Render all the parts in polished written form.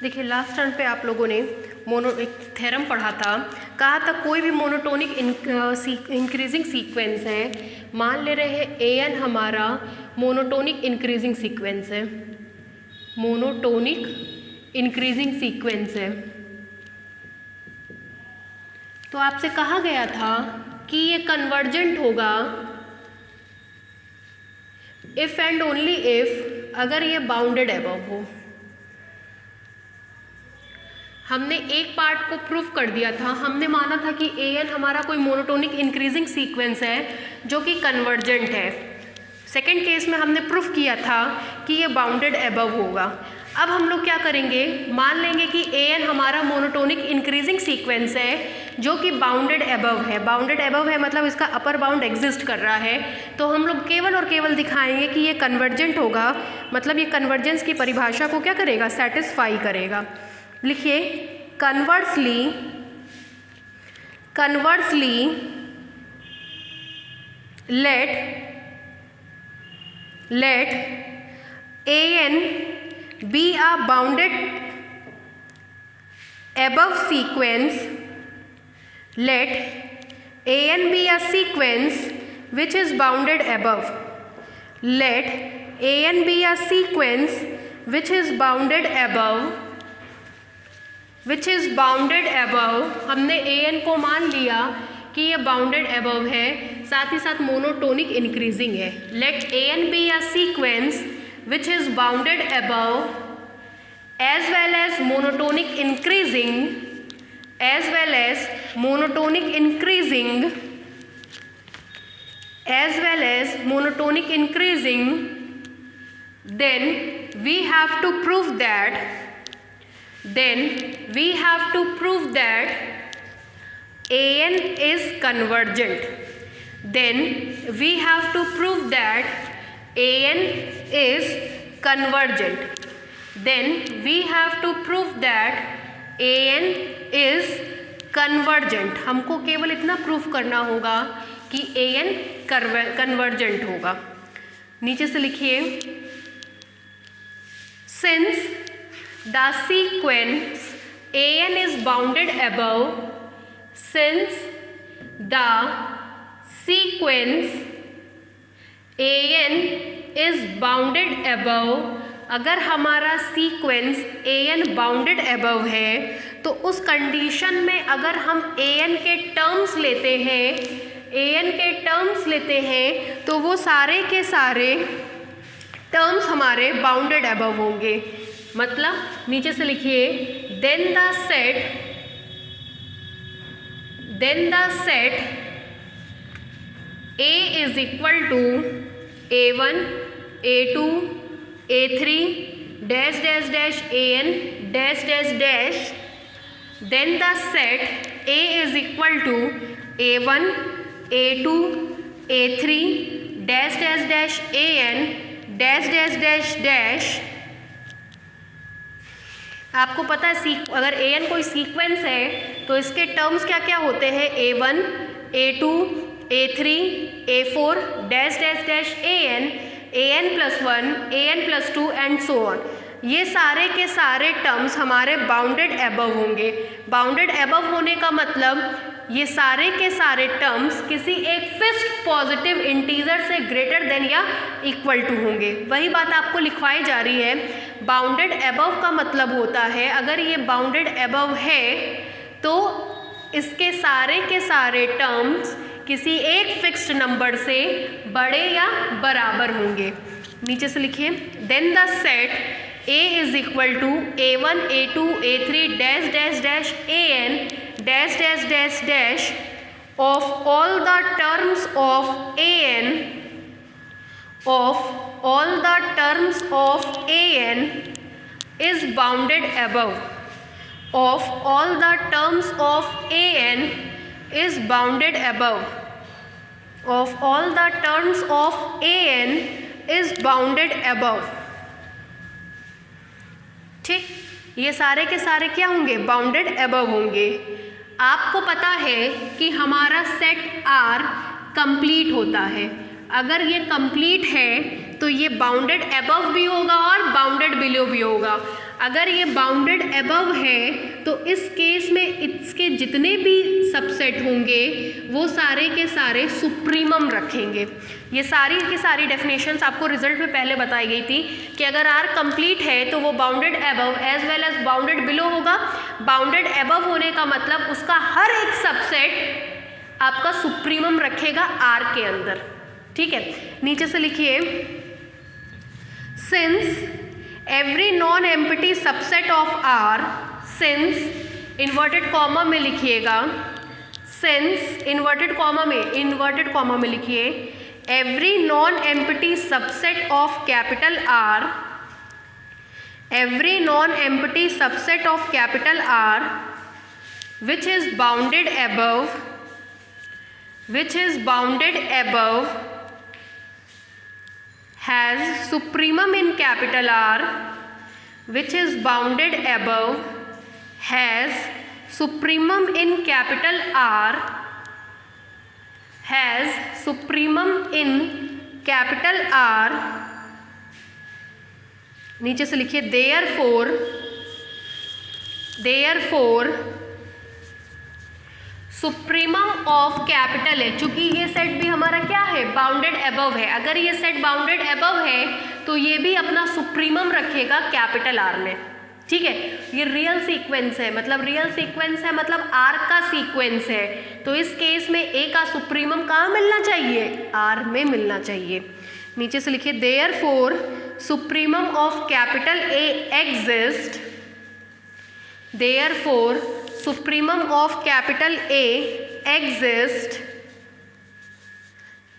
देखिए last term पे आप लोगों ने एक थ्योरम पढ़ा था, कहा था कोई भी मोनोटोनिक इंक्रीजिंग सीक्वेंस है, मान ले रहे हैं एन हमारा मोनोटोनिक इंक्रीजिंग सीक्वेंस है, मोनोटोनिक इंक्रीजिंग सीक्वेंस है। तो आपसे कहा गया था कि ये कन्वर्जेंट होगा इफ एंड ओनली इफ अगर ये बाउंडेड एबव हो। हमने एक पार्ट को प्रूफ कर दिया था, हमने माना था कि एन हमारा कोई मोनोटोनिक इंक्रीजिंग सीक्वेंस है जो कि कन्वर्जेंट है। सेकेंड केस में हमने प्रूफ किया था कि ये बाउंडेड एबव होगा। अब हम लोग क्या करेंगे, मान लेंगे कि एन हमारा मोनोटोनिक इंक्रीजिंग सीक्वेंस है जो कि बाउंडेड एबव है। बाउंडेड एबव है मतलब इसका अपर बाउंड एग्जिस्ट कर रहा है, तो हम लोग केवल और केवल दिखाएंगे कि ये कन्वर्जेंट होगा, मतलब ये कन्वर्जेंस की परिभाषा को क्या करेगा, सेटिस्फाई करेगा। लिखिए conversely let an be a bounded above sequence, let an be a sequence which is bounded above, let an be a sequence which is bounded above, हमने an को मान लिया कि ये बाउंडेड एबव है, साथ ही साथ मोनोटोनिक इंक्रीजिंग है। Let an be a sequence which is bounded above as well as monotonic increasing, then we have to prove that an is convergent. हमको केवल इतना प्रूफ करना होगा कि an कन्वर्जेंट होगा। नीचे से लिखिए since the sequence an is bounded above, since the sequence an is bounded above, अगर हमारा सीक्वेंस an बाउंडेड एबव है तो उस कंडीशन में अगर हम an के टर्म्स लेते हैं तो वो सारे के सारे टर्म्स हमारे बाउंडेड एबव होंगे। मतलब नीचे से लिखिए then the set A is equal to A1, A2, A3 dash dash dash an dash dash dash, then the set A is equal to A1, A2, A3 dash dash dash an dash dash dash dash। आपको पता है अगर an कोई sequence है तो इसके terms क्या क्या होते हैं, A1, A2, A3, A4 dash dash dash an plus 1, an plus 2 and so on. ये सारे के सारे टर्म्स हमारे बाउंडेड एबव होंगे। बाउंडेड एबव होने का मतलब ये सारे के सारे टर्म्स किसी एक फिक्स्ड पॉजिटिव इंटीजर से ग्रेटर देन या इक्वल टू होंगे। वही बात आपको लिखवाई जा रही है। बाउंडेड एबव का मतलब होता है अगर ये बाउंडेड एबव है तो इसके सारे के सारे टर्म्स किसी एक फिक्स्ड नंबर से बड़े या बराबर होंगे। नीचे से लिखिए then the set A is equal to A1, A2, A3 dash dash dash an dash dash dash dash of all the terms of an is bounded above, of all the terms of an is bounded above, of all the terms of an is bounded above। ठीक, ये सारे के सारे क्या होंगे, bounded above होंगे। आपको पता है कि हमारा सेट R कंप्लीट होता है। अगर ये कंप्लीट है तो ये बाउंडेड एबव भी होगा और बाउंडेड बिलो भी होगा। अगर ये बाउंडेड अबव है तो इस केस में इसके जितने भी सबसेट होंगे वो सारे के सारे सुप्रीमम रखेंगे। ये सारी की सारी डेफिनेशंस आपको रिजल्ट में पहले बताई गई थी कि अगर आर कंप्लीट है तो वो bounded above as well as bounded below होगा। बाउंडेड अबव होने का मतलब उसका हर एक सबसेट आपका सुप्रीमम रखेगा आर के अंदर। ठीक है, नीचे से लिखिए, since every non empty subset of R, since inverted comma में लिखिएगा, सिंस इन्वर्टेड कॉमा में लिखिए, every non empty subset of capital R, every non-empty subset of capital R which is bounded above has supremum in capital R, which is bounded above has supremum in capital R, has supremum in capital R। नीचे से लिखिए, therefore supremum of capital है, चूंकि ये set भी हमारा क्या है, बाउंडेड अबव है। अगर ये सेट बाउंडेड अबव है तो ये भी अपना सुप्रीमम रखेगा कैपिटल आर में। ठीक है, ये रियल सीक्वेंस है, मतलब आर का सीक्वेंस है, तो इस केस में ए का सुप्रीमम कहाँ मिलना चाहिए, आर में मिलना चाहिए। नीचे से लिखिए, therefore supremum of capital A exist, therefore supremum of capital A exist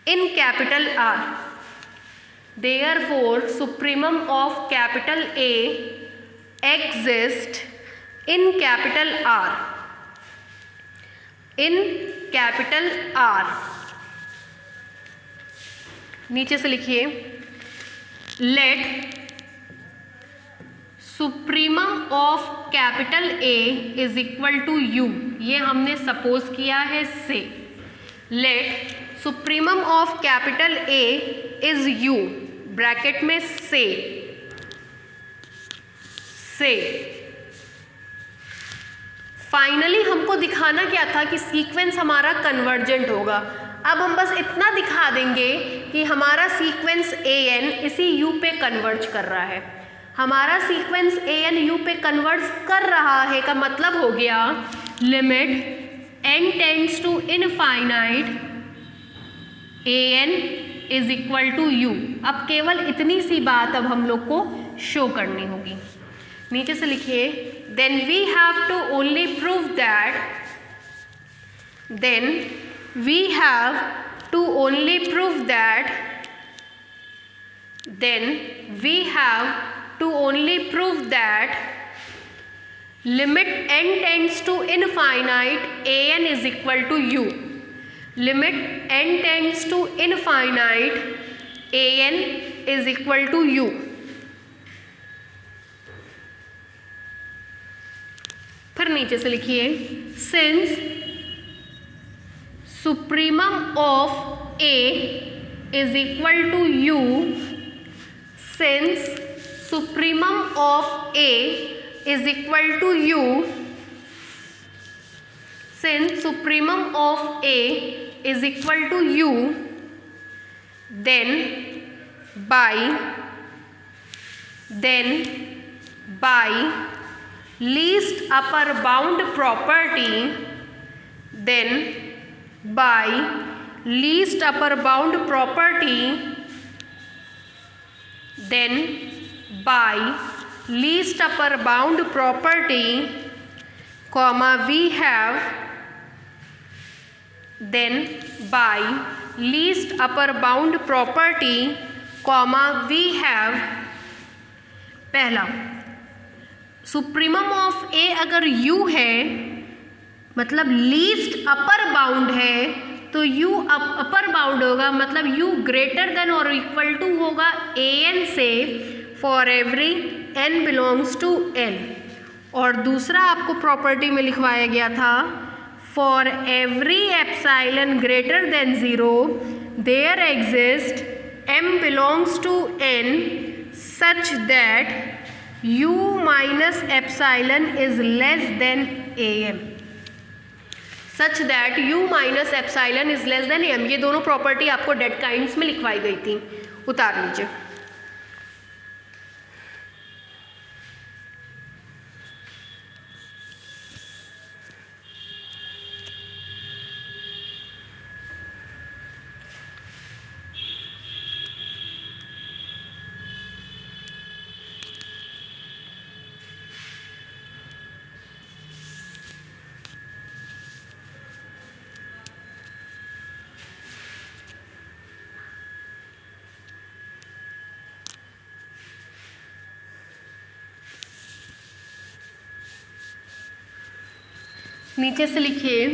in capital R, therefore supremum of capital A exist in capital R, in capital R। नीचे से लिखिए, let supremum of capital A is equal to U, ये हमने suppose किया है से, let supremum of capital A is U, bracket में से फाइनली हमको दिखाना क्या था कि सीक्वेंस हमारा कन्वर्जेंट होगा। अब हम बस इतना दिखा देंगे कि हमारा सीक्वेंस ए एन इसी यू पे कन्वर्ज कर रहा है। हमारा सीक्वेंस ए एन यू पे कन्वर्ज कर रहा है का मतलब हो गया limit N tends to infinite A N is equal to U. अब केवल इतनी सी बात अब हम लोग को शो करनी होगी। नीचे से लिखिए, then we have to only prove that, then we have to only prove that limit n tends to infinite an is equal to u, limit n tends to infinite an is equal to u। फिर नीचे से लिखिए, since supremum of A is equal to U, since supremum of A is equal to U, since supremum of A is equal to U, then by least upper bound property, then by least upper bound property, then by least upper bound property, comma we have, then by least upper bound property, comma we have। पहला, supremum of ए अगर u है मतलब least upper bound है तो u upper bound होगा, मतलब u greater than और equal to होगा ए एन से for every n belongs to n। और दूसरा आपको प्रॉपर्टी में लिखवाया गया था, for every epsilon greater than 0 there exist m belongs to n such that u minus epsilon is less than am, such that u minus epsilon is less than am। ये दोनों property आपको date kinds में लिखवाई गई थी, उतार लीजिए। नीचे से लिखिए,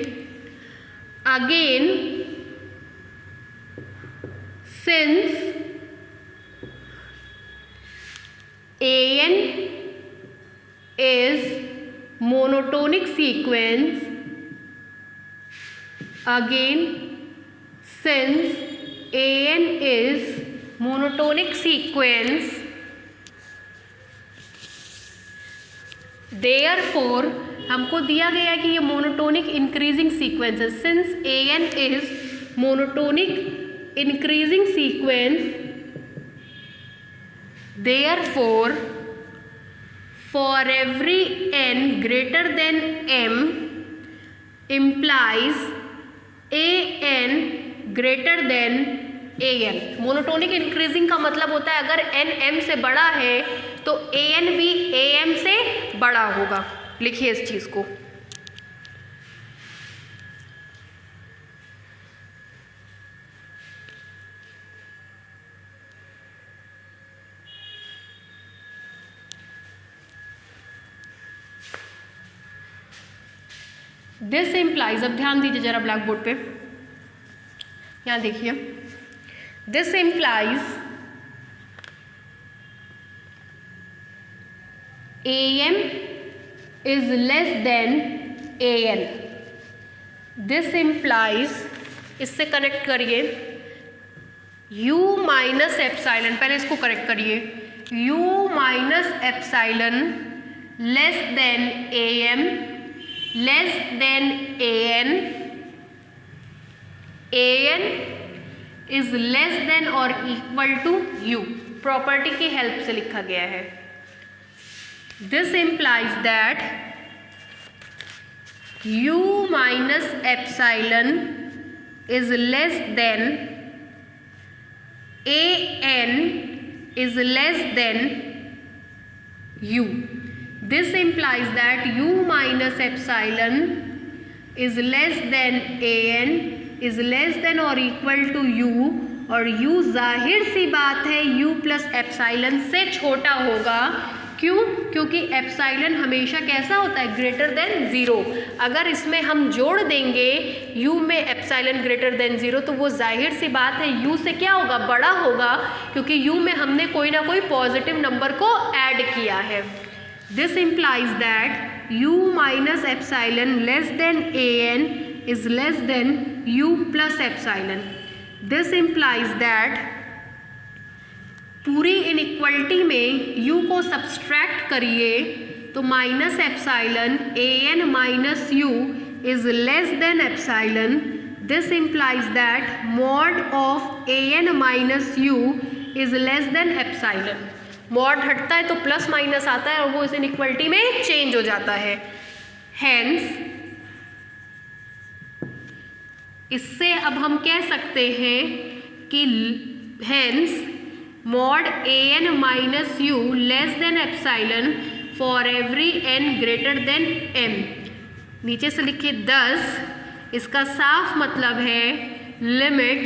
again since an is monotonic sequence, again since an is monotonic sequence, therefore हमको दिया गया है कि ये मोनोटोनिक इंक्रीजिंग सीक्वेंस है। Since an is monotonic increasing sequence, therefore for every n greater than m implies an greater than an। Monotonic increasing का मतलब होता है अगर n m से बड़ा है तो an भी am से बड़ा होगा। लिखिए इस चीज को। दिस इम्प्लाइज, अब ध्यान दीजिए जरा ब्लैक बोर्ड पे, यहां देखिए, this implies am is less than an। This implies, इससे कनेक्ट करिए, u माइनस एप्साइलन, पहले इसको करेक्ट करिए, u minus epsilon less than am less than an, an is less than और इक्वल टू u। प्रॉपर्टी की help से लिखा गया है। This implies that u minus epsilon is less than an is less than u। This implies that u minus epsilon is less than an is less than or equal to u, और u जाहिर सी बात है u plus epsilon से छोटा होगा। क्यों? क्योंकि epsilon हमेशा कैसा होता है, ग्रेटर देन ज़ीरो। अगर इसमें हम जोड़ देंगे u में एप्साइलन ग्रेटर देन ज़ीरो तो वो जाहिर सी बात है u से क्या होगा, बड़ा होगा, क्योंकि u में हमने कोई ना कोई पॉजिटिव नंबर को ऐड किया है। This implies that u minus epsilon less than an is less then u plus epsilon. This implies that पूरी इनइक्वलिटी में u को सब्सट्रैक्ट करिए तो minus epsilon an minus u is less than epsilon. This implies that mod of an minus u is less than epsilon. Mod हटता है तो plus minus आता है और वो इस इनइक्वलिटी में चेंज हो जाता है। हैंस इससे अब हम कह सकते हैं कि hence mod an minus u less than epsilon for every n greater than m। नीचे से लिखिए 10। इसका साफ मतलब है limit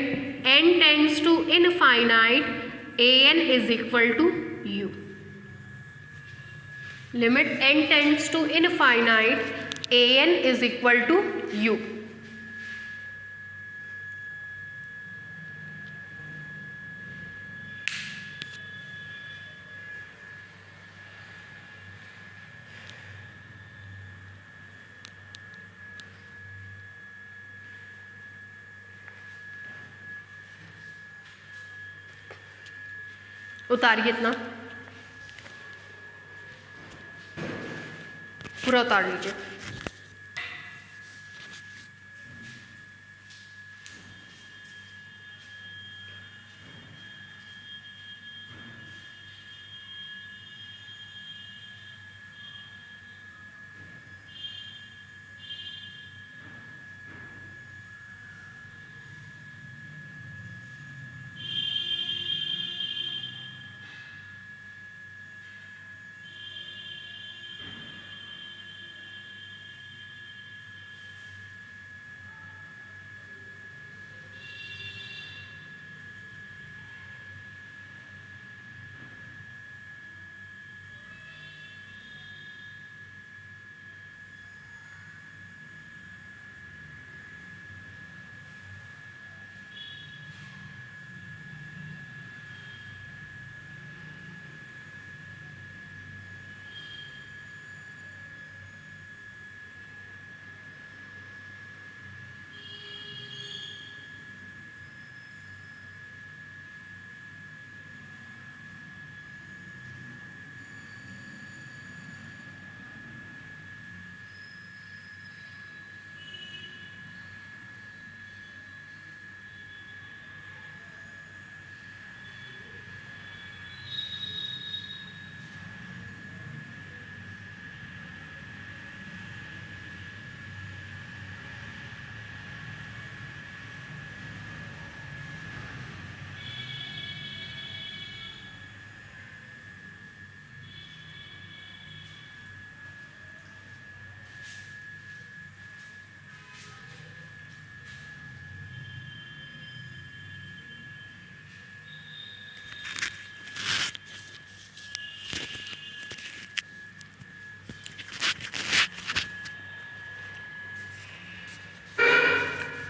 n tends to infinite an is equal to u। Limit n tends to infinite an is equal to u। उतारिए इतना। पूरा उतार लीजिए।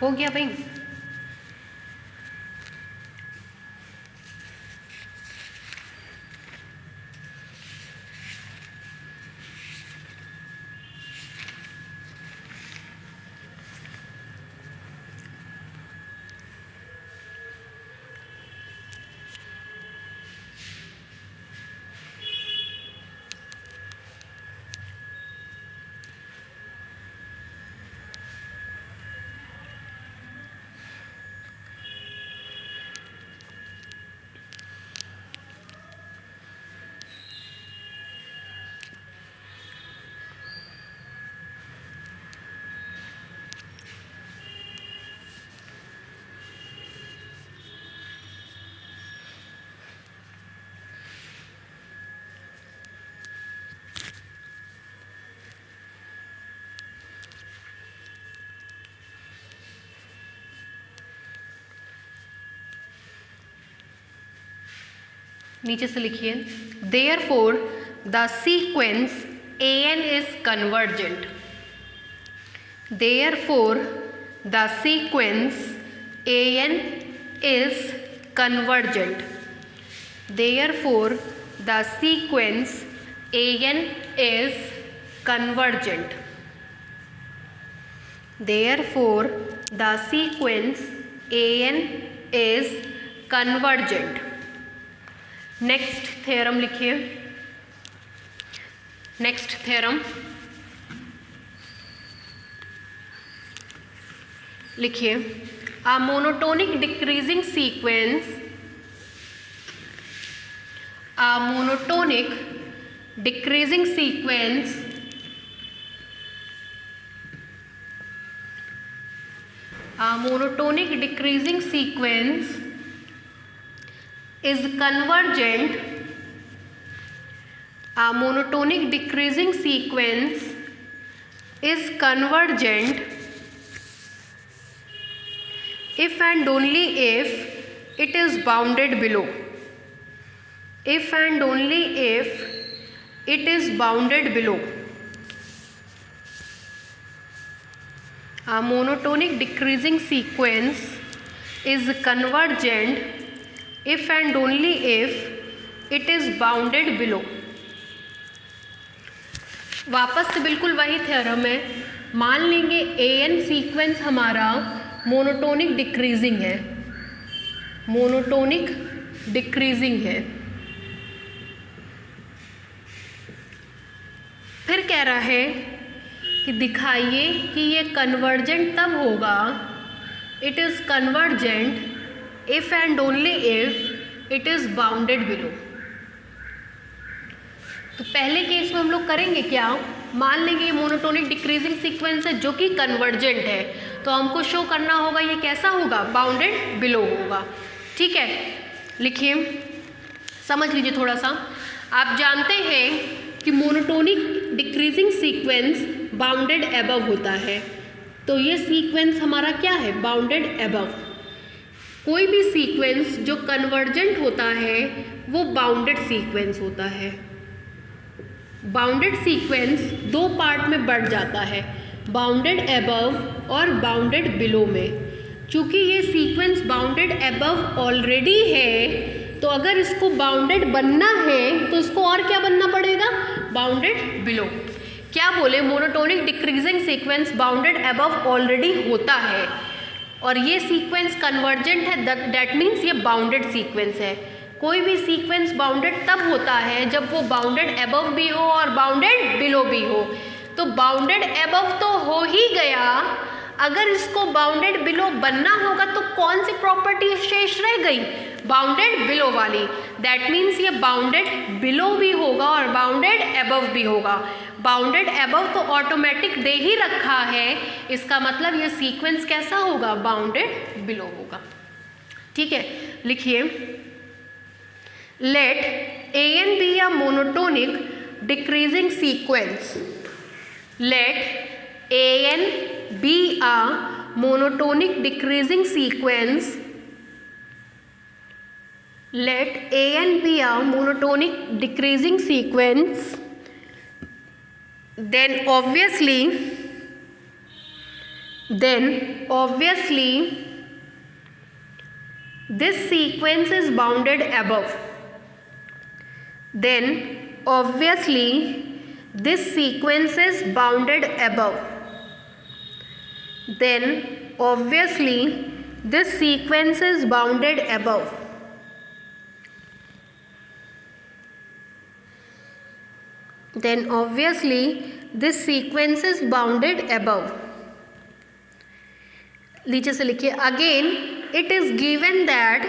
हो गया भाई। नीचे से लिखिए, therefore the sequence an is convergent. Therefore the sequence an is convergent. Therefore the sequence an is convergent. Therefore the sequence an is convergent. Next theorem लिखिए। नेक्स्ट थ्योरम लिखिए, a monotonic decreasing sequence, a monotonic decreasing sequence a monotonic decreasing sequence is convergent. A monotonic decreasing sequence is convergent if and only if it is bounded below. If and only if it is bounded below. A monotonic decreasing sequence is convergent if and only if it is bounded below. वापस से बिल्कुल वही theorem है। मान लेंगे an sequence हमारा monotonic decreasing है, monotonic decreasing है। फिर कह रहा है कि दिखाइए कि ये कन्वर्जेंट तब होगा, it is convergent if and only if it is bounded below. तो पहले केस में हम लोग करेंगे क्या, मान लेंगे ये मोनोटोनिक डिक्रीजिंग सीक्वेंस है जो कि कन्वर्जेंट है, तो हमको शो करना होगा ये कैसा होगा, बाउंडेड बिलो होगा। ठीक है, लिखिए, समझ लीजिए थोड़ा सा। आप जानते हैं कि monotonic decreasing sequence bounded above होता है, तो ये सीक्वेंस हमारा क्या है, बाउंडेड एबव। कोई भी सीक्वेंस जो कन्वर्जेंट होता है वो बाउंडेड सीक्वेंस होता है। बाउंडेड सीक्वेंस दो पार्ट में बढ़ जाता है, बाउंडेड एबव और बाउंडेड बिलो में। चूँकि ये सीक्वेंस बाउंडेड एबव ऑलरेडी है, तो अगर इसको बाउंडेड बनना है तो इसको और क्या बनना पड़ेगा, बाउंडेड बिलो। क्या बोले, monotonic decreasing sequence bounded above already होता है और ये सीक्वेंस कन्वर्जेंट है, दैट मीन्स ये बाउंडेड सीक्वेंस है। कोई भी सीक्वेंस बाउंडेड तब होता है जब वो बाउंडेड एबव भी हो और बाउंडेड बिलो भी हो। तो बाउंडेड एबव तो हो ही गया, अगर इसको बाउंडेड बिलो बनना होगा तो कौन सी प्रॉपर्टी शेष रह गई, बाउंडेड बिलो वाली। दैट मीन्स ये बाउंडेड बिलो भी होगा और बाउंडेड एबव भी होगा। बाउंडेड एबव तो ऑटोमेटिक दे ही रखा है, इसका मतलब ये सीक्वेंस कैसा होगा, बाउंडेड बिलो होगा। ठीक है, लिखिए, let an be a monotonic decreasing sequence. Let an be a monotonic decreasing sequence. Let an be a monotonic decreasing sequence. Then obviously this sequence is bounded above. Then obviously this sequence is bounded above. Then obviously this sequence is bounded above. Then obviously this sequence is bounded above. नीचे से लिखिए, again it is given that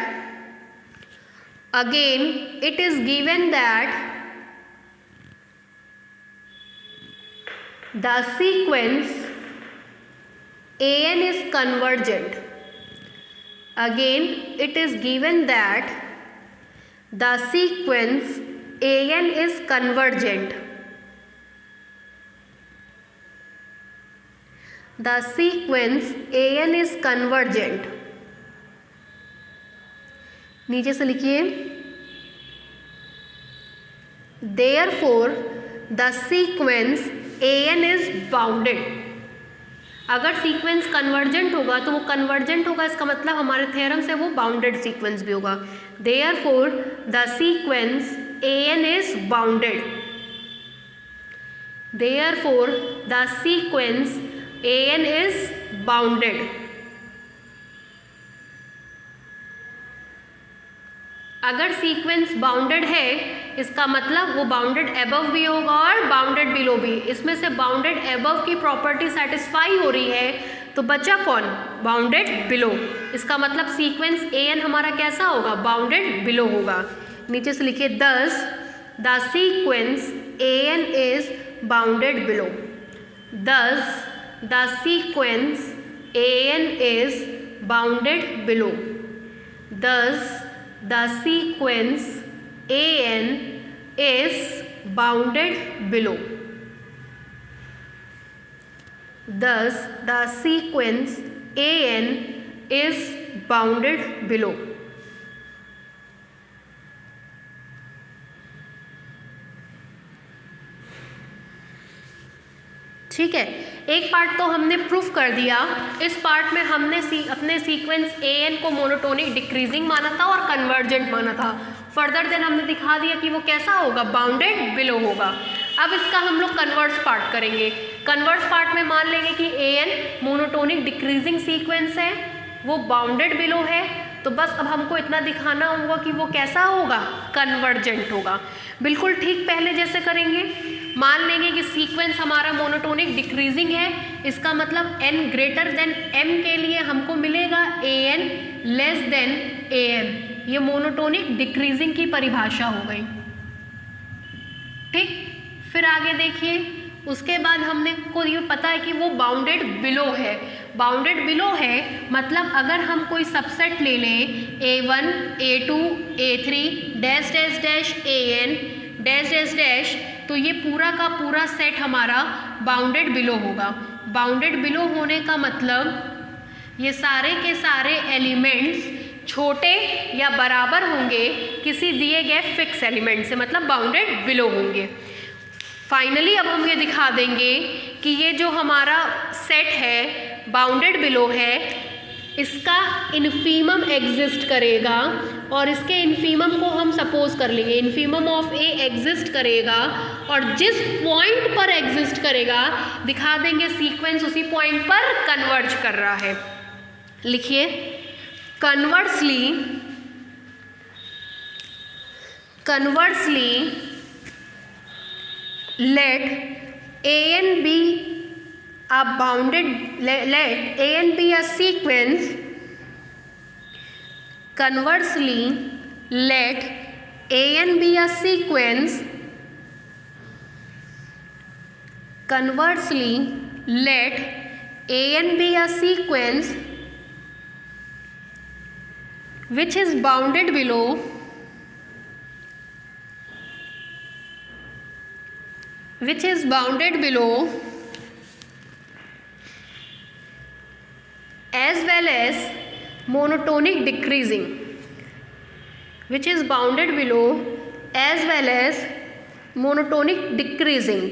the sequence an is convergent. Again it is given that the sequence an is convergent. The sequence an is convergent. नीचे से लिखिए, therefore the sequence an is bounded. अगर sequence convergent होगा तो वो convergent होगा, इसका मतलब हमारे थ्योरम से वो बाउंडेड सीक्वेंस भी होगा। therefore the sequence an is bounded. therefore the sequence an is bounded. अगर सीक्वेंस बाउंडेड है, इसका मतलब वो बाउंडेड एबव भी होगा और बाउंडेड बिलो भी। इसमें से बाउंडेड एबव की प्रॉपर्टी सेटिस्फाई हो रही है, तो बचा कौन, बाउंडेड बिलो। इसका मतलब सीक्वेंस an हमारा कैसा होगा, बाउंडेड बिलो होगा। नीचे से लिखिए, thus the sequence an is bounded below. Thus the sequence an is bounded below. Thus the sequence an is bounded below. Thus the sequence an is bounded below. ठीक है, एक पार्ट तो हमने proof कर दिया। इस पार्ट में हमने अपने सीक्वेंस an को मोनोटोनिक डिक्रीजिंग माना था और कन्वर्जेंट माना था। फर्दर देन हमने दिखा दिया कि वो कैसा होगा, बाउंडेड बिलो होगा। अब इसका हम लोग कन्वर्स पार्ट करेंगे। कन्वर्स पार्ट में मान लेंगे कि an मोनोटोनिक डिक्रीजिंग सीक्वेंस है, वो बाउंडेड बिलो है, तो बस अब हमको इतना दिखाना होगा कि वो कैसा होगा, कन्वर्जेंट होगा। बिल्कुल ठीक पहले जैसे करेंगे। मान लेंगे कि सीक्वेंस हमारा मोनोटोनिक डिक्रीजिंग है, इसका मतलब n ग्रेटर देन m के लिए हमको मिलेगा an लेस देन am। ये मोनोटोनिक डिक्रीजिंग की परिभाषा हो गई। ठीक, फिर आगे देखिए, उसके बाद हमने को ये पता है कि वो बाउंडेड बिलो है। बाउंडेड बिलो है मतलब अगर हम कोई सबसेट ले लें a1 a2 a3 dash dash dash an dash dash dash, तो ये पूरा का पूरा सेट हमारा बाउंडेड बिलो होगा। बाउंडेड बिलो होने का मतलब ये सारे के सारे एलिमेंट्स छोटे या बराबर होंगे किसी दिए गए फिक्स एलिमेंट से, मतलब बाउंडेड बिलो होंगे। फाइनली अब हम ये दिखा देंगे कि ये जो हमारा सेट है बाउंडेड बिलो है, इसका इन्फीमम एग्जिस्ट करेगा और इसके इन्फीमम को हम सपोज कर लेंगे इन्फीमम ऑफ ए एग्जिस्ट करेगा, और जिस पॉइंट पर एग्जिस्ट करेगा दिखा देंगे सीक्वेंस उसी पॉइंट पर कन्वर्ज कर रहा है। लिखिए, conversely let an be a bounded let an be a sequence. Conversely, let an be a sequence. Conversely, let an be a sequence which is bounded below as well as monotonic decreasing, which is bounded below as well as monotonic decreasing।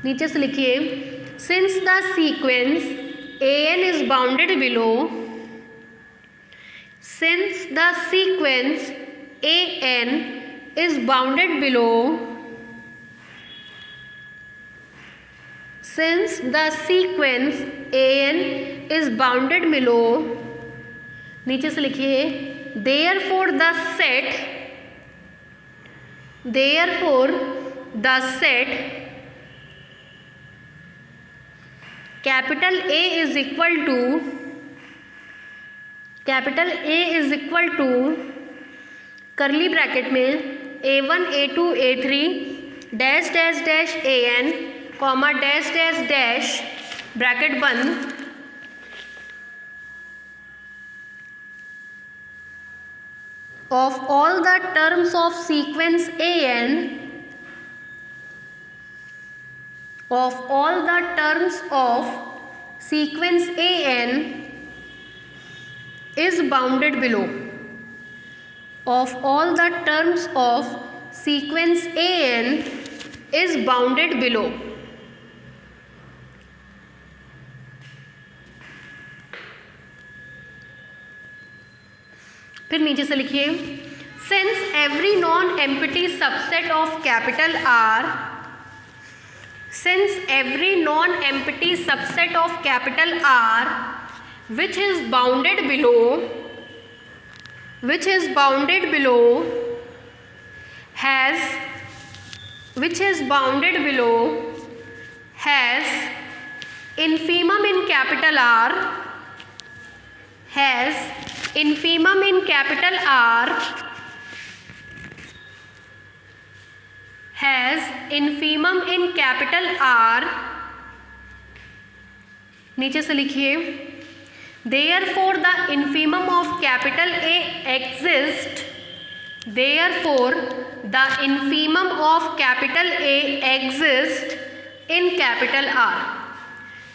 नीचे से लिखिए, since the sequence an is bounded below, since the sequence an is bounded below, since the sequence an is bounded below, नीचे से लिखिए, therefore the set capital A is equal to करली bracket में a1 a2 a3 dash dash dash an comma dash dash dash bracket बंद of all the terms of sequence an, of all the terms of sequence an is bounded below, of all the terms of sequence an is bounded below। फिर नीचे से लिखिए, since every non-empty subset of capital R, since every non-empty subset of capital R which is bounded below has infimum in capital R, has infimum in capital R, has infimum in capital R। नीचे से लिखिए, therefore the infimum of capital A exists, therefore the infimum of capital A exists in capital R,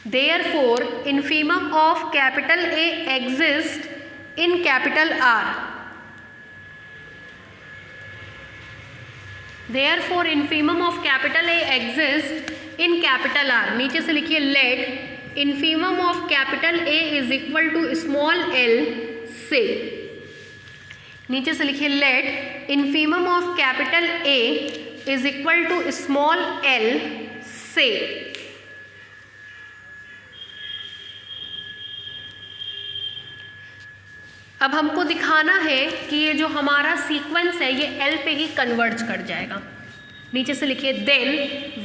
therefore infimum of capital A exists in capital R, therefore infimum of capital A exists in capital R। नीचे से लिखिए, let infimum of capital A is equal to small l से, नीचे से लिखिए, let infimum of capital A is equal to small l से। अब हमको दिखाना है कि ये जो हमारा सीक्वेंस है ये L पे ही कन्वर्ज कर जाएगा। नीचे से लिखिए then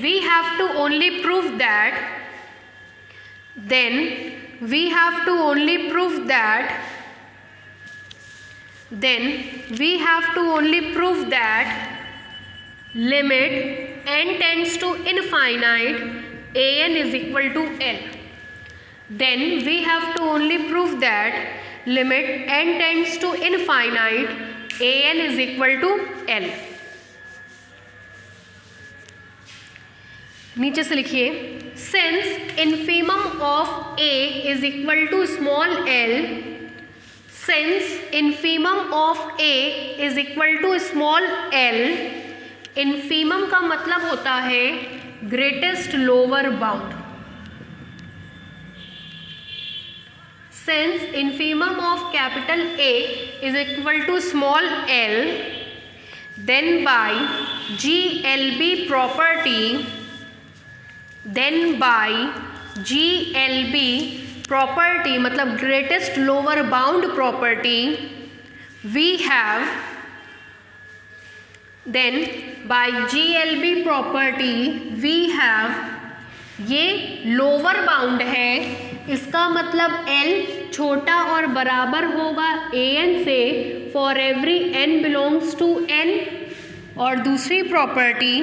we have to only prove that, then we have to only prove that, then we have to only prove that limit n tends to infinite an is equal to L. Then we have to only prove that limit n tends to infinite an is equal to L. नीचे से लिखिए since infimum of a is equal to small l, since infimum of a is equal to small l, infimum का मतलब होता है greatest lower bound. Since infimum of capital A is equal to small l, then by GLB property, then by GLB property मतलब greatest lower bound property, we have, then by GLB property we have, ये lower bound है, इसका मतलब L छोटा और बराबर होगा an से for every n belongs to n, और दूसरी property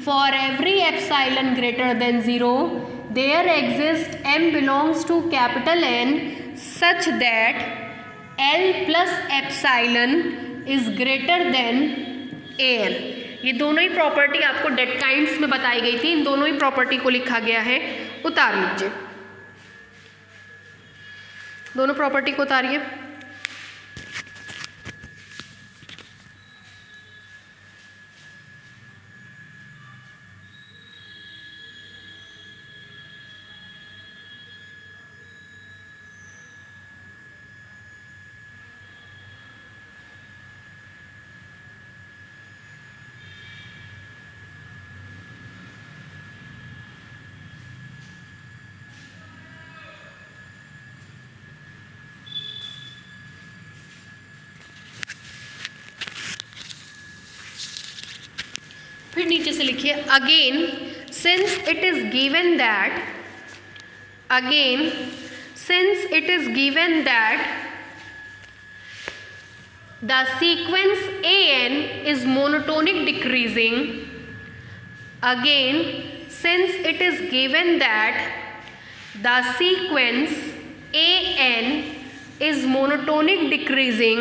for every epsilon greater than 0 there exists m belongs to capital N such that L plus epsilon is greater than an. ये दोनों ही प्रॉपर्टी आपको डेटकाइंड्स में बताई गई थी, इन दोनों ही प्रॉपर्टी को लिखा गया है, उतार लीजिए, दोनों प्रॉपर्टी को उतारिए। फिर नीचे से लिखिए again since it is given that, again since it is given that the sequence an is monotonic decreasing, again since it is given that the sequence an is monotonic decreasing,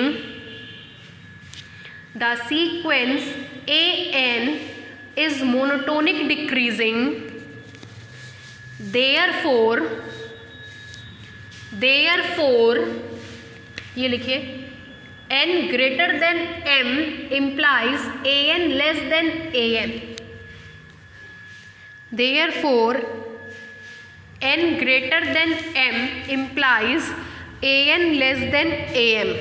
the sequence an is monotonic decreasing, therefore ये लिखिए n greater than m implies an less than am, therefore n greater than m implies an less than am.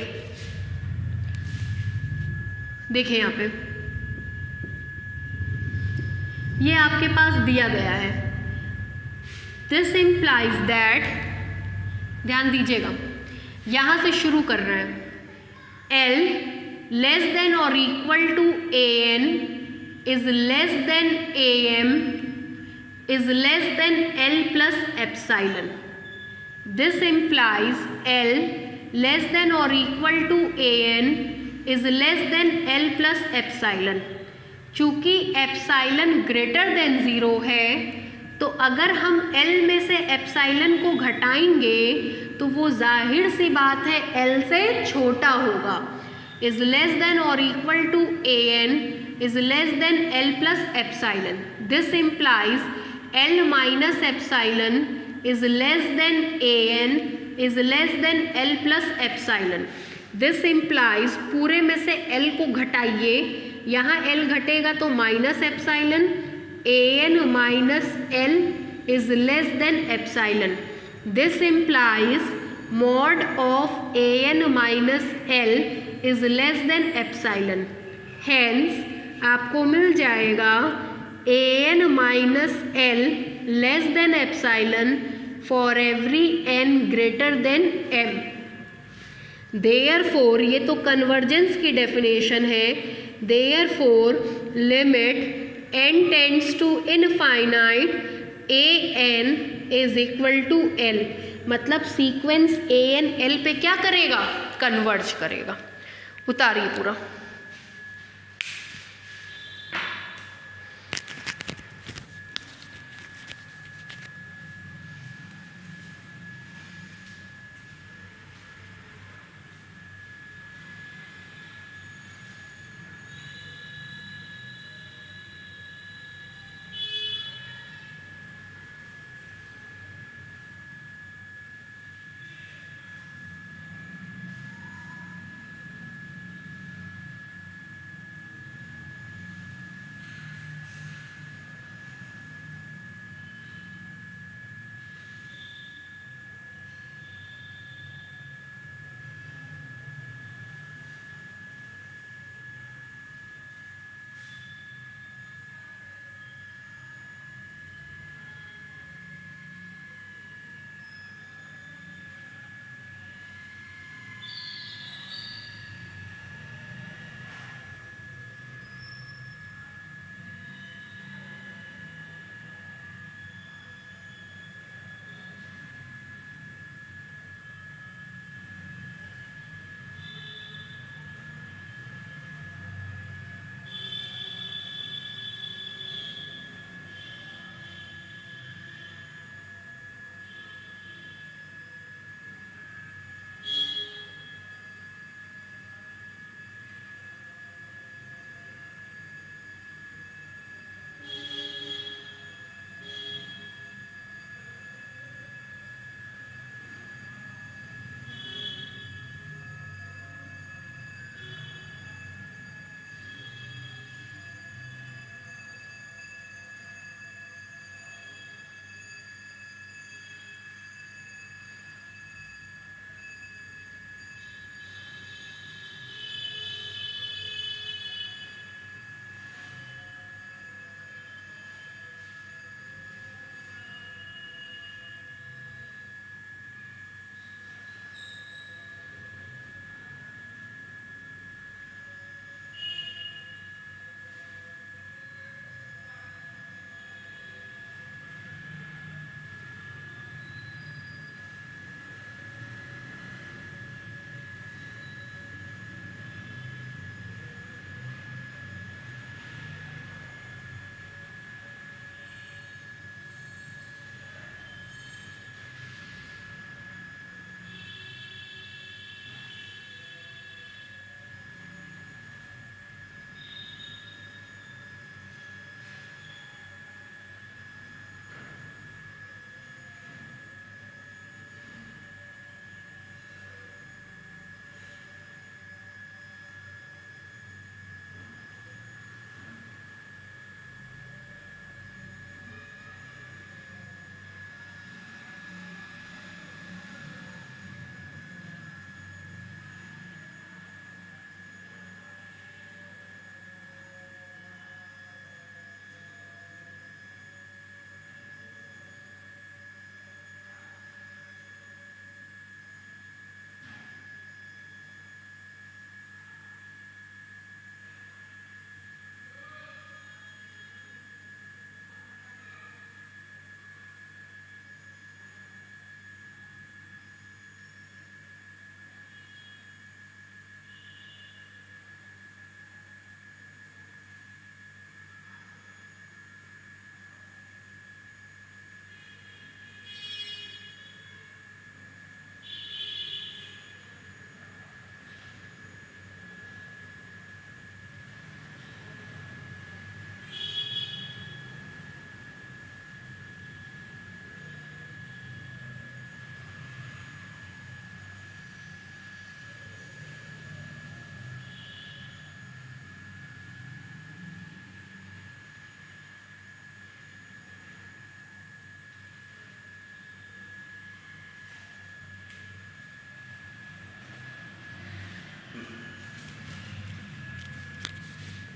देखिए यहाँ पे ये आपके पास दिया गया है, दिस इम्प्लाइज दैट, ध्यान दीजिएगा यहाँ से शुरू कर रहे हैं, L लेस देन और equal to an is less than am is less than L plus epsilon, this implies L less than और equal to an is less than L plus epsilon. चूँकि एप्साइलन ग्रेटर देन 0 है तो अगर हम L में से epsilon को घटाएंगे तो वो जाहिर सी बात है L से छोटा होगा, इज लेस देन और equal to an is less than L plus epsilon, this implies L minus epsilon is less than an is less than L plus epsilon, this implies पूरे में से L को घटाइए, यहाँ L घटेगा तो minus epsilon, an minus L is less than epsilon, this implies mod of an minus L is less than epsilon, hence आपको मिल जाएगा an minus L less than epsilon for every n greater than m। Therefore, ये तो convergence की definition है, therefore limit n tends to infinite an is equal to l, मतलब sequence an l पे क्या करेगा, कन्वर्ज करेगा। उतारिए पूरा।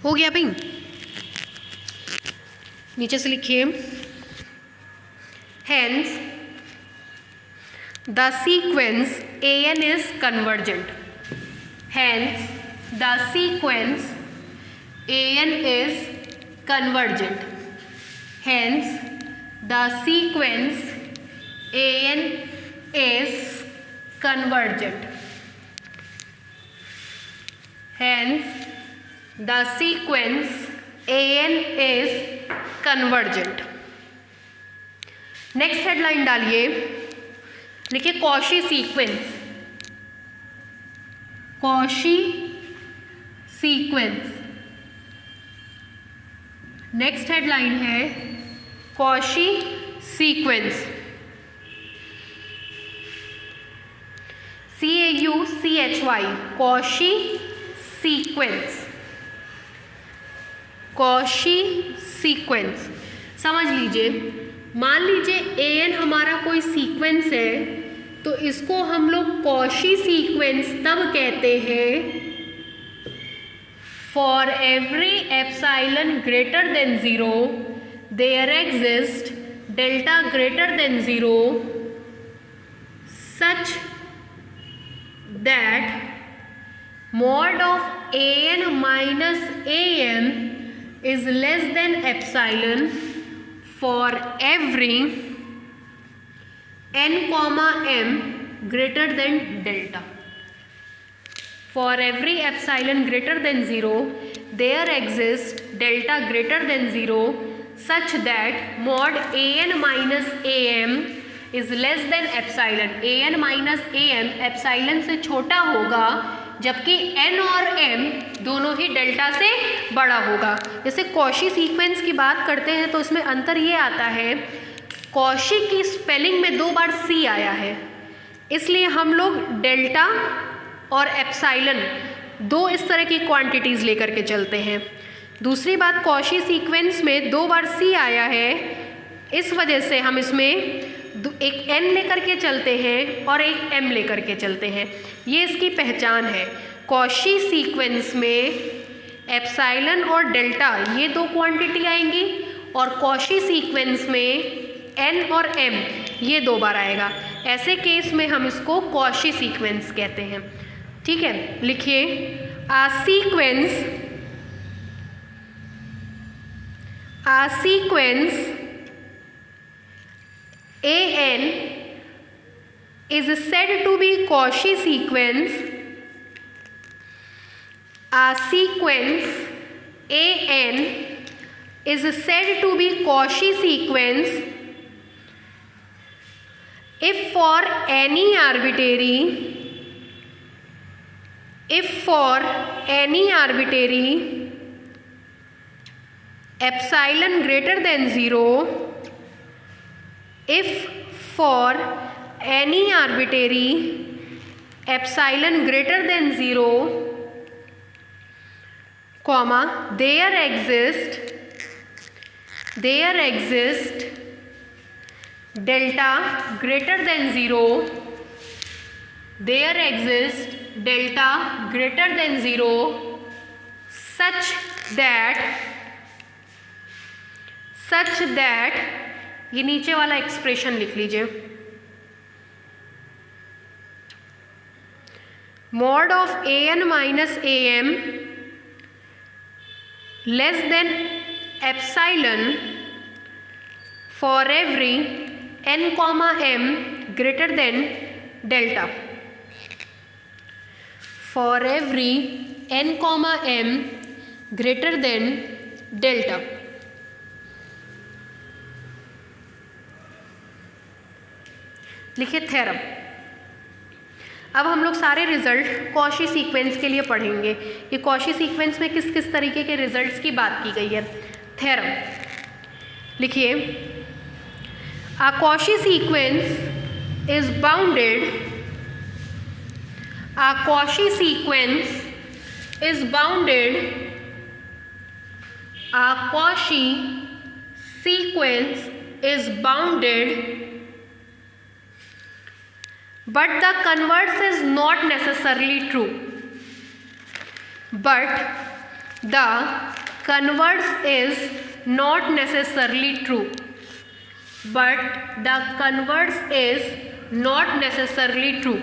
हो गया भाई, नीचे से लिखिए, hence the sequence an is convergent. hence the sequence an is convergent. Hence the sequence an is convergent. Hence the sequence an is convergent. Next headline डालिए, लिखिए Cauchy sequence. Cauchy sequence. Next headline है Cauchy sequence. CAUCHY Cauchy sequence. Cauchy sequence समझ लीजिए. मान लीजिए an हमारा कोई sequence है तो इसको हम लोग कॉशी सीक्वेंस तब कहते हैं for every epsilon greater than 0 there exist delta greater than 0 such that mod of an minus am is less than epsilon for every n comma m greater than delta. For every epsilon greater than 0 there exists delta greater than 0 such that mod an minus am is less than epsilon. an minus am epsilon से छोटा होगा जबकि n और m दोनों ही delta से बड़ा होगा. जैसे कॉशी सीक्वेंस की बात करते हैं तो इसमें अंतर ये आता है, कॉशी की स्पेलिंग में 2 बार c आया है, इसलिए हम लोग डेल्टा और एप्सिलॉन 2 इस तरह की क्वांटिटीज़ लेकर के चलते हैं. दूसरी बात, कॉशी सीक्वेंस में 2 बार c आया है, इस वजह से हम इसमें एक n लेकर के चलते हैं और एक m लेकर के चलते हैं. ये इसकी पहचान है. कॉशी सीक्वेंस में एप्सिलॉन और डेल्टा ये 2 क्वांटिटी आएंगी और कॉशी सीक्वेंस में n और m ये 2 बार आएगा. ऐसे केस में हम इसको कॉशी सीक्वेंस कहते हैं. ठीक है, लिखिए आ sequence an is said to be Cauchy sequence. A sequence an is said to be Cauchy sequence if for any arbitrary epsilon greater than 0, if for any arbitrary epsilon greater than 0, comma, there exist delta greater than 0, there exist delta greater than 0 such that ये नीचे वाला expression लिख लीजिए, mod of an minus am less than epsilon for every n comma m greater than delta. For every n comma m greater than delta. लिखिए theorem. अब हम लोग सारे रिजल्ट कॉशी सीक्वेंस के लिए पढ़ेंगे. ये कॉशी सीक्वेंस में किस किस तरीके के रिजल्ट्स की बात की गई है. थ्योरम लिखिए, a Cauchy sequence is bounded, a Cauchy sequence is bounded, a Cauchy sequence is bounded but the converse is not necessarily true. But the converse is not necessarily true. But the converse is not necessarily true.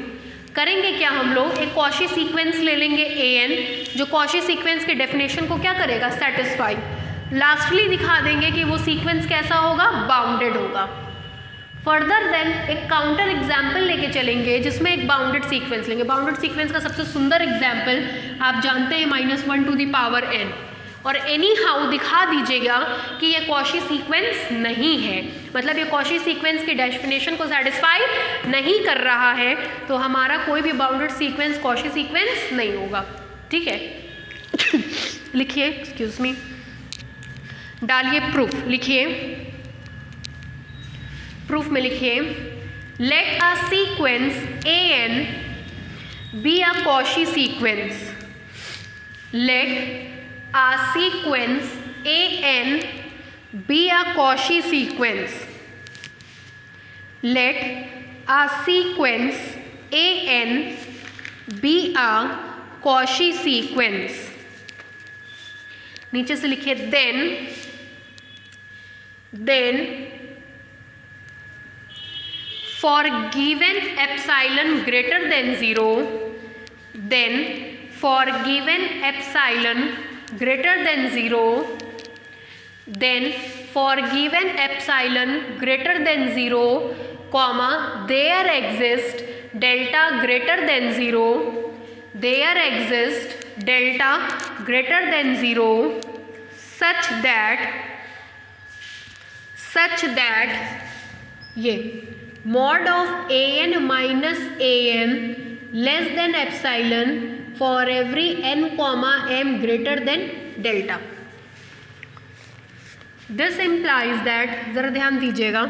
करेंगे क्या हम लोग, एक Cauchy sequence ले लेंगे an, जो Cauchy sequence के definition को क्या करेगा, सेटिस्फाई। लास्टली दिखा देंगे कि वो सीक्वेंस कैसा होगा, बाउंडेड होगा। फर्दर देन एक काउंटर एग्जाम्पल लेके चलेंगे जिसमें एक बाउंडेड सीक्वेंस लेंगे। बाउंडेड सीक्वेंस का सबसे सुंदर एग्जाम्पल आप जानते हैं -1 टू द पावर n, और एनी हाउ दिखा दीजिएगा कि ये कॉची सीक्वेंस नहीं है, मतलब ये कॉची सीक्वेंस की डेफिनेशन को सेटिस्फाई नहीं कर रहा है, तो हमारा कोई भी बाउंडेड सीक्वेंस कॉची सीक्वेंस नहीं होगा। ठीक है लिखिए, एक्सक्यूज मी, डालिए प्रूफ, लिखिए प्रूफ में लिखिए, let a sequence an be a Cauchy sequence, let a sequence an be a Cauchy sequence, let a sequence an be a Cauchy sequence। नीचे से लिखिए then for given epsilon greater than 0, then for given epsilon greater than 0, then for given epsilon greater than 0, comma, there exists delta greater than 0, there exists delta greater than 0 such that ये mod of an minus an less than epsilon for every n comma m greater than delta। This implies that, जरा ध्यान दीजिएगा,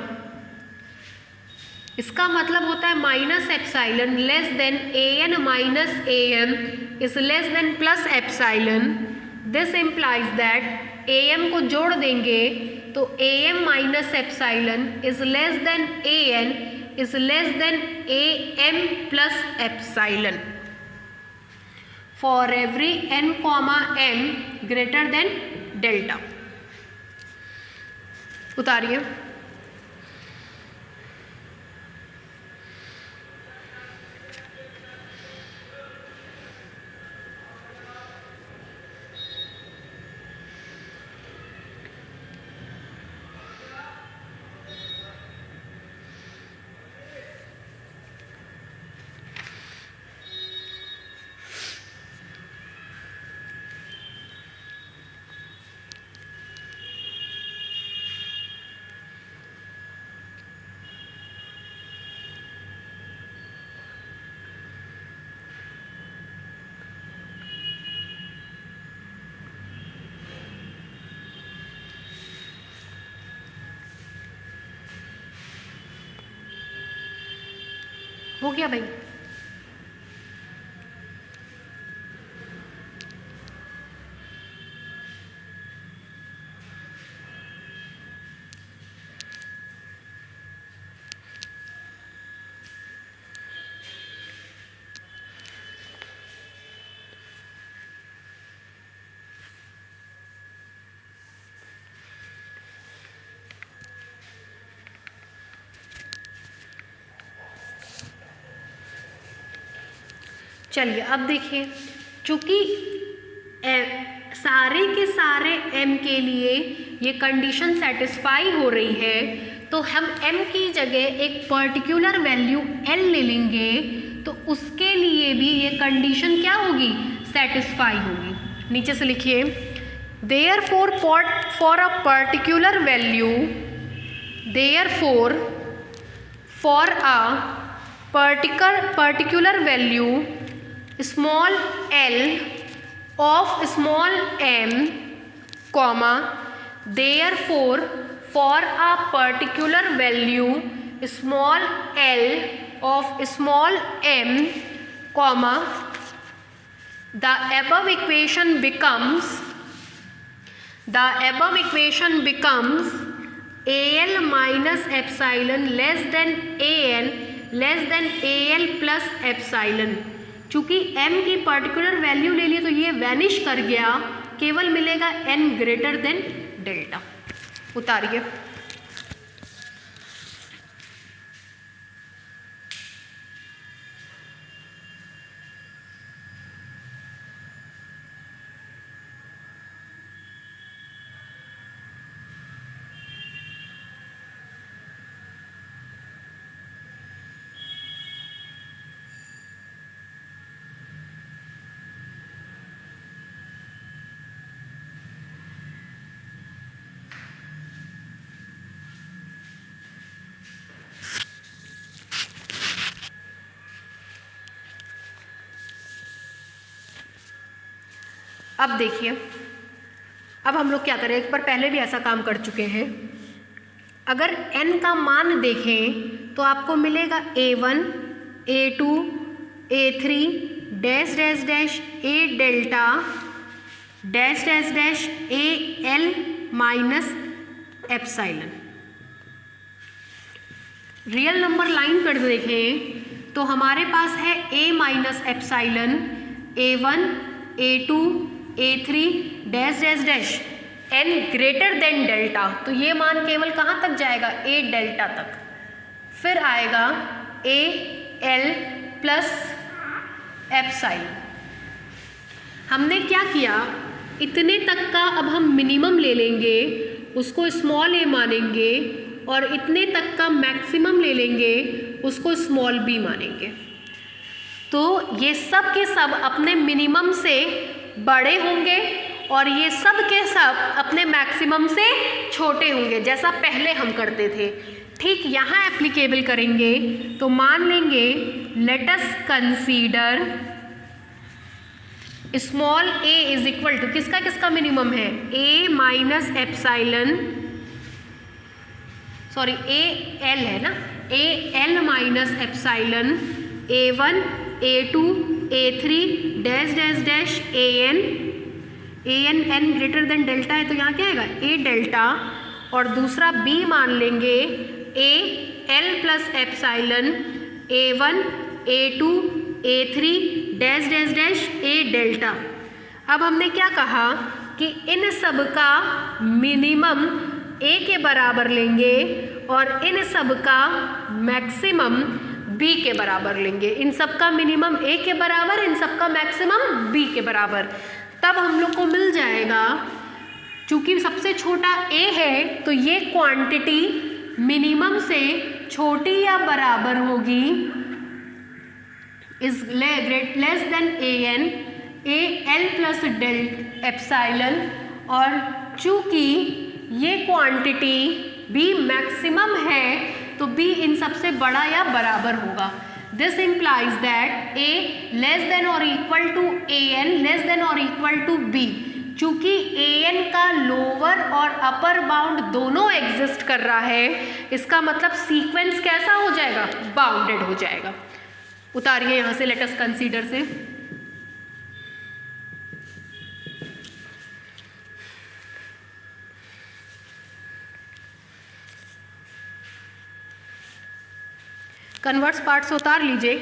इसका मतलब होता है minus epsilon less than an minus am is less then plus epsilon. This implies that am को जोड़ देंगे तो am minus epsilon is less than an is less than am plus epsilon for every n comma m greater than delta। उतारिए, हो गया भाई। चलिए अब देखिए, चूँकि सारे के सारे m के लिए ये कंडीशन सेटिस्फाई हो रही है, तो हम m की जगह एक पर्टिकुलर वैल्यू l ले लेंगे, तो उसके लिए भी ये कंडीशन क्या होगी, सेटिस्फाई होगी। नीचे से लिखिए, therefore for a particular value, therefore for a particular value small l of small m, comma, therefore for a particular value small l of small m, comma, the above equation becomes al minus epsilon less than al plus epsilon। चूँकि m की particular value ले लिए तो ये vanish कर गया, केवल मिलेगा n ग्रेटर देन डेल्टा। उतारिए, अब देखिए, अब हम लोग क्या करें, एक बार पहले भी ऐसा काम कर चुके हैं। अगर n का मान देखें तो आपको मिलेगा A1, A2, A3 dash dash dash A delta dash dash dash AL minus epsilon. Real number line पर देखें तो हमारे पास है A minus epsilon, A1, A2, A3 dash dash dash n greater than delta, तो ये मान केवल कहाँ तक जाएगा, A डेल्टा तक। फिर आएगा AL प्लस एप्साइलन। हमने क्या किया, इतने तक का अब हम मिनिमम ले लेंगे, उसको स्मॉल a मानेंगे, और इतने तक का मैक्सिमम ले लेंगे, उसको स्मॉल b मानेंगे। तो ये सब के सब अपने मिनिमम से बड़े होंगे और ये सब के सब अपने मैक्सिमम से छोटे होंगे, जैसा पहले हम करते थे। ठीक यहाँ एप्लीकेबल करेंगे तो मान लेंगे let us consider small a is equal to किसका किसका मिनिमम है, a minus epsilon, sorry AL है ना, AL minus epsilon A1, A2, A3 dash dash dash AN n greater than delta है तो यहाँ क्या आएगा A डेल्टा, और दूसरा B मान लेंगे AL plus epsilon A1, A2, A3 dash dash dash A delta. अब हमने क्या कहा कि इन सब का मिनिमम A के बराबर लेंगे और इन सब का मैक्सिमम B के बराबर लेंगे। इन सब का मिनिमम A के बराबर, इन सब का मैक्सिमम B के बराबर। तब हम लोग को मिल जाएगा, चूँकि सबसे छोटा A है तो ये क्वांटिटी मिनिमम से छोटी या बराबर होगी, is less than AN AL plus del epsilon, और चूँकि ये क्वांटिटी B मैक्सिमम है तो B इन सबसे बड़ा या बराबर होगा। This implies that A less than और equal to AN less than और इक्वल टू B। चूँकि AN का लोअर और अपर बाउंड दोनों एग्जिस्ट कर रहा है, इसका मतलब सीक्वेंस कैसा हो जाएगा, बाउंडेड हो जाएगा। उतारिए यहाँ से लेट अस कंसीडर से। कन्वर्ट्स पार्ट से उतार लीजिए,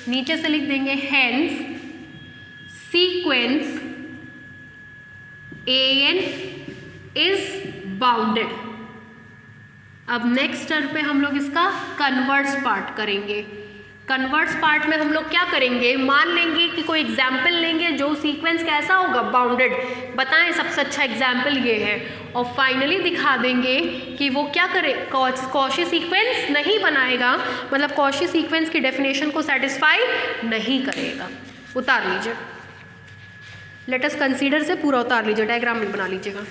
नीचे से लिख देंगे hence sequence AN is bounded. अब नेक्स्ट टर्म पे हम लोग इसका कन्वर्ट्स पार्ट करेंगे। कन्वर्ट्स पार्ट में हम लोग क्या करेंगे, मान लेंगे कि कोई एग्जाम्पल लेंगे जो सीक्वेंस कैसा होगा, बाउंडेड, बताएं सबसे अच्छा एग्जाम्पल ये है, और फाइनली दिखा देंगे कि वो क्या करे, कॉची सीक्वेंस नहीं बनाएगा, मतलब कॉची सीक्वेंस की डेफिनेशन को सेटिस्फाई नहीं करेगा। उतार लीजिए, लेट अस कंसीडर से पूरा उतार लीजिए, डायग्राम में बना लीजिएगा।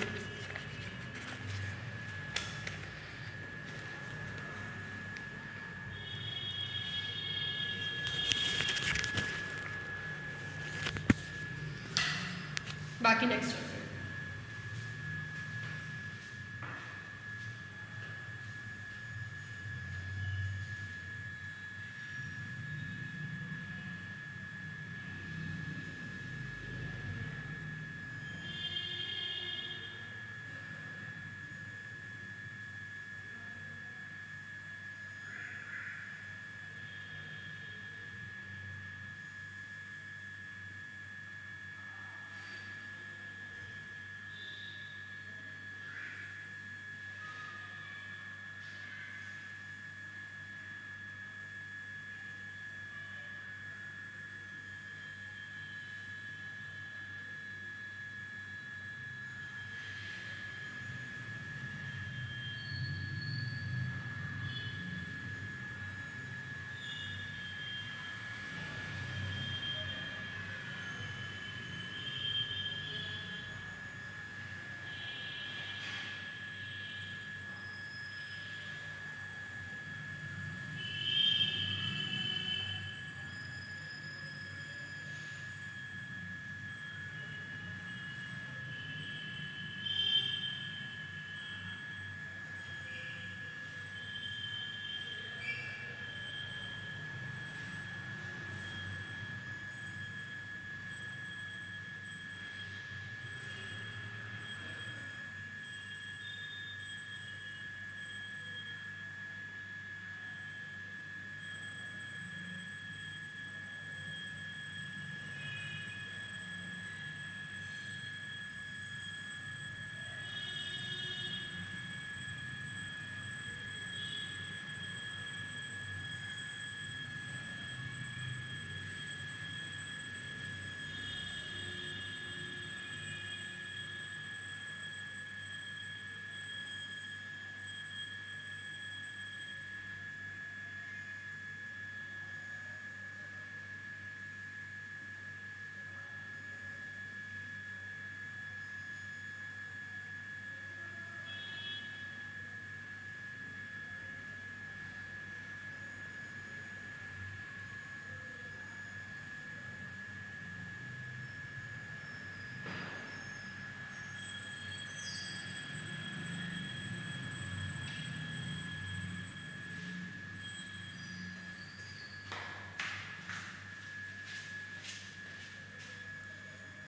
बाकी नेक्स्ट